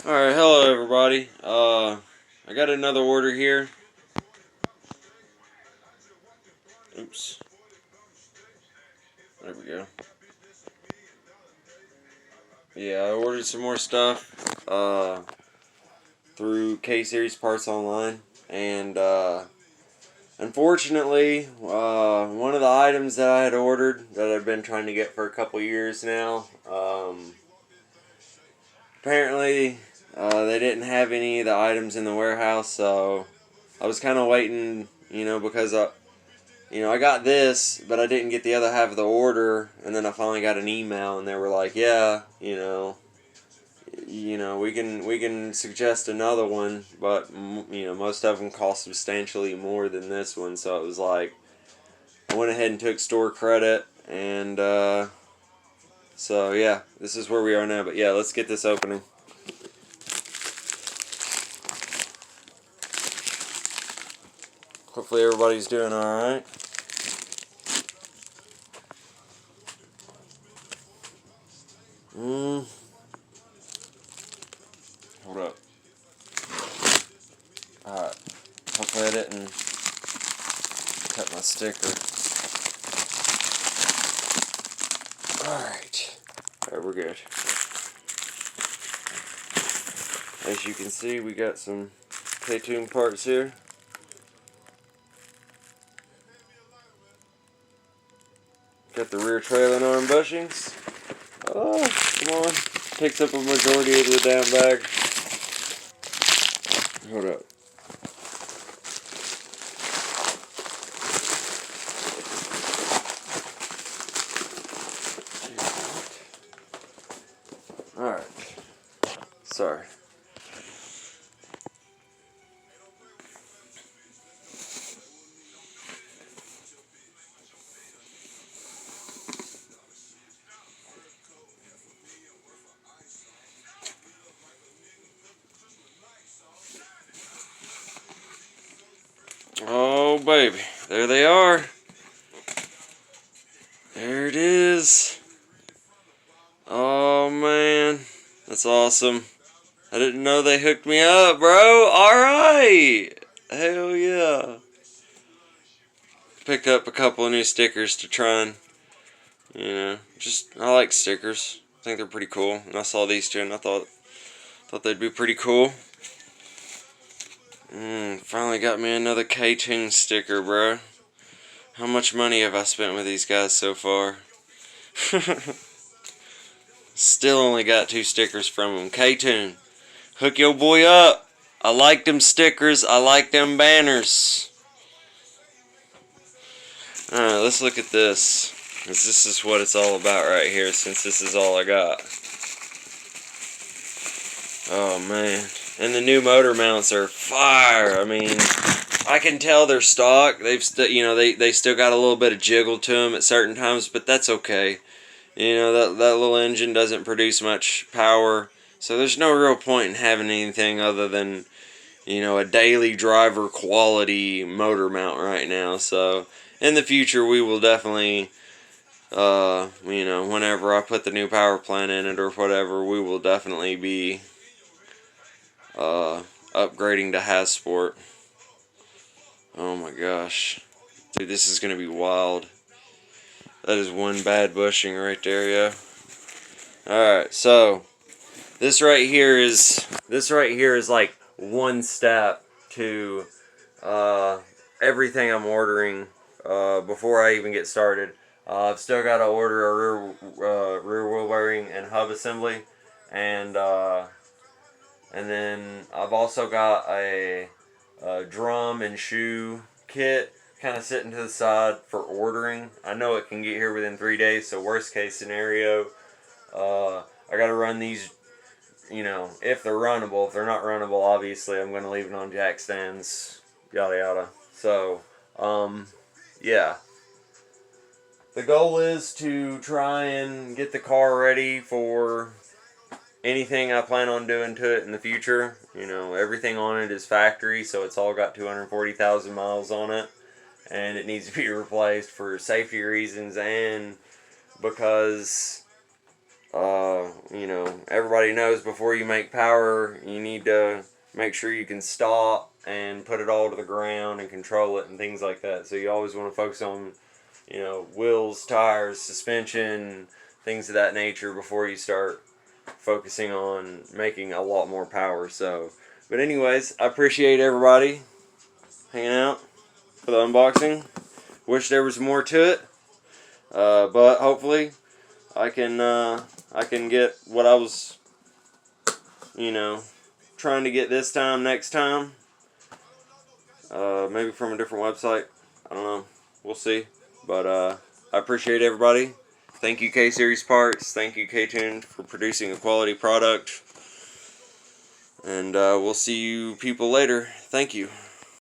Alright, hello everybody. I got another order here. Oops. There we go. Yeah, I ordered some more stuff through KSeriesParts online, and unfortunately, one of the items that I had ordered that I've been trying to get for a couple years now, apparently they didn't have any of the items in the warehouse, so I was kind of waiting, because I got this, but I didn't get the other half of the order, and then I finally got an email, and they were like, yeah, we can suggest another one, but most of them cost substantially more than this one, so it was like, I went ahead and took store credit, and so yeah, this is where we are now. But yeah, let's get this opening. Hopefully everybody's doing alright. Hold up. Alright. Hopefully I didn't cut my sticker. Alright. Alright, we're good. As you can see, we got some KTUNED parts here. Got the rear trailing arm bushings. Oh, come on. Takes up a majority of the damn bag. Hold up. Alright. Sorry. Oh, baby. There they are. There it is. Oh, man. That's awesome. I didn't know they hooked me up, bro. Alright. Hell yeah. Picked up a couple of new stickers to try and, I like stickers. I think they're pretty cool. And I saw these two and I thought they'd be pretty cool. Finally got me another KTUNED sticker, bro. How much money have I spent with these guys so far? Still only got 2 stickers from them. KTUNED, hook your boy up. I like them stickers. I like them banners. Alright, let's look at this. This is what it's all about right here, since this is all I got. Oh, man. And the new motor mounts are fire. I mean, I can tell they're stock. They've they still got a little bit of jiggle to them at certain times, but that's okay. That little engine doesn't produce much power, so there's no real point in having anything other than, a daily driver quality motor mount right now. So in the future, we will definitely, whenever I put the new power plant in it or whatever, we will definitely be upgrading to Hasport. Oh my gosh. Dude, this is going to be wild. That is one bad bushing right there, yeah. Alright, so this right here is like one step to everything I'm ordering before I even get started. I've still got to order a rear wheel bearing and hub assembly, and then I've also got a drum and shoe kit kind of sitting to the side for ordering. I know it can get here within 3 days, so worst case scenario, I got to run these, if they're runnable. If they're not runnable, obviously I'm going to leave it on jack stands, yada yada. So, yeah. The goal is to try and get the car ready for anything I plan on doing to it in the future. Everything on it is factory, so it's all got 240,000 miles on it, and it needs to be replaced for safety reasons and because everybody knows before you make power, you need to make sure you can stop and put it all to the ground and control it and things like that. So you always want to focus on, wheels, tires, suspension, things of that nature before you start focusing on making a lot more power. So, but anyways, I appreciate everybody hanging out for the unboxing. Wish there was more to it, but hopefully I can get what I was, trying to get this time, next time. Maybe from a different website. I don't know. We'll see. But I appreciate everybody. Thank you, KSeriesParts. Thank you, KTUNED, for producing a quality product. And we'll see you people later. Thank you.